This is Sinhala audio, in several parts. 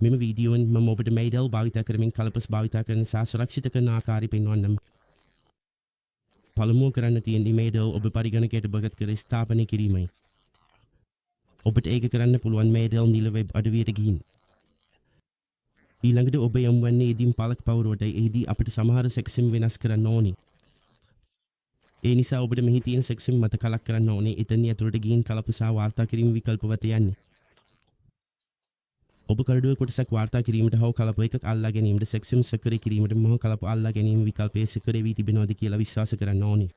මෙම වීඩියෝෙන් මම ඔබට මේඩල් භාවිත කරමින් කලපස් භාවිත කරන සහ සුරක්ෂිත කරන ආකාරය පෙන්වන්නම්. පළමුව කරන්න තියෙන්නේ මේඩල් ඔබ පරිගණකයට බගත් කර ස්ථාපනය කිරීමයි. ඔබට ඒක කරන්න පුළුවන් මේඩල් නිල වෙබ් අඩවියට ගිහින්. ඊළඟට ඔබ යොමු වන්නේ ඉදින් පාලක පවුරට. එහිදී අපිට සමහර සෙක්ෂන් වෙනස් කරන්න ඕනේ. ඒ නිසා ඔබට මෙහි තියෙන සෙක්ෂන් මත කලක් කරන්න ඕනේ. එතන ඇතුළට ගිහින් කලප සහ වාර්තා කිරීම විකල්ප වෙත යන්න. ඔබ කරඩුවේ කොටසක් වාර්තා කිරීමට හෝ කලප එකක් අල්ලා ගැනීමට සෙක්ෂන් සකරේ කිරීමට මහ කලප අල්ලා ගැනීම විකල්පයේ සකරේ වී තිබෙනවද කියලා විශ්වාස කරන්න ඕනේ.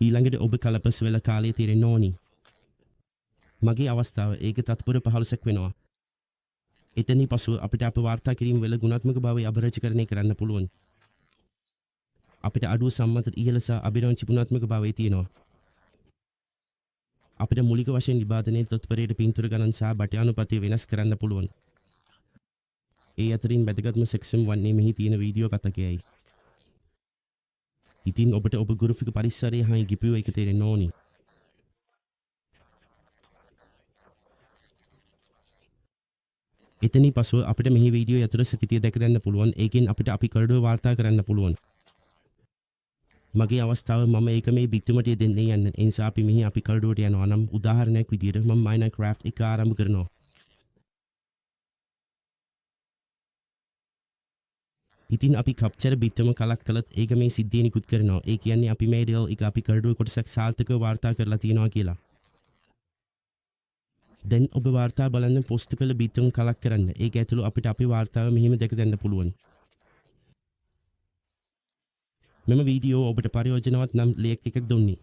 ඊළඟට ඔබ කලපස් වෙල කාලය තීරෙන්න ඕනේ. මගේ අවස්ථාව ඒක තත්පර 15ක් වෙනවා. එතනින් පසුව අපිට අප වාර්තා කිරීම වෙල ගුණාත්මක භාවය අභිරචකරණය කරන්න පුළුවන්. අපිට අඩුව සම්මත ඉහළ සහ අභිරංචි ගුණාත්මක භාවය තියෙනවා. අපිට මූලික වශයෙන් නිබාධනයේ තත්පරයට පින්තූර ගණන් සහ බටයානුපතිය වෙනස් කරන්න පුළුවන්. ඒ අතරින් වැදගත්ම සෙක්ෂන් වන්නේ මෙහි තියෙන වීඩියෝ කතකයයි. ඉතින් ඔබට ඔබ ග්‍රාෆික පරිසරය හා GPU එක තේරෙන්න ඕනේ. එතනින් පසුව අපිට මෙහි වීඩියෝ ඇතුළත සකිතිය දැක ගන්න පුළුවන්. ඒකෙන් අපිට අපි කරඩුව වාර්තා කරන්න පුළුවන්. මගේ අවස්ථාව මම ඒක මේ බිත්තුමට දෙන්නේ යන්න. ඒ නිසා අපි මෙහි අපි කරඩුවට යනවා නම් උදාහරණයක් විදියට මම Minecraft එක ආරම්භ කරනවා. ඉතින් අපි කැප්චර් බිත්තම කලක් කළත් ඒක මේ සිද්ධිය නිකුත් කරනවා. ඒ කියන්නේ අපි මේ ඩෙල් එක අපි කරඩුවේ කොටසක් සාර්ථකව වාර්තා කරලා තියෙනවා කියලා. දැන් ඔබ වාර්තා බලන්න පොස්ට් පෙළ බිත්තම කලක් කරන්න. ඒක ඇතුළු අපිට අපි වාර්තාව මෙහිම දැක ගන්න පුළුවන්. මෙම වීඩියෝ ඔබට ප්‍රයෝජනවත් නම් ලේක් එකක් දුන්නේ.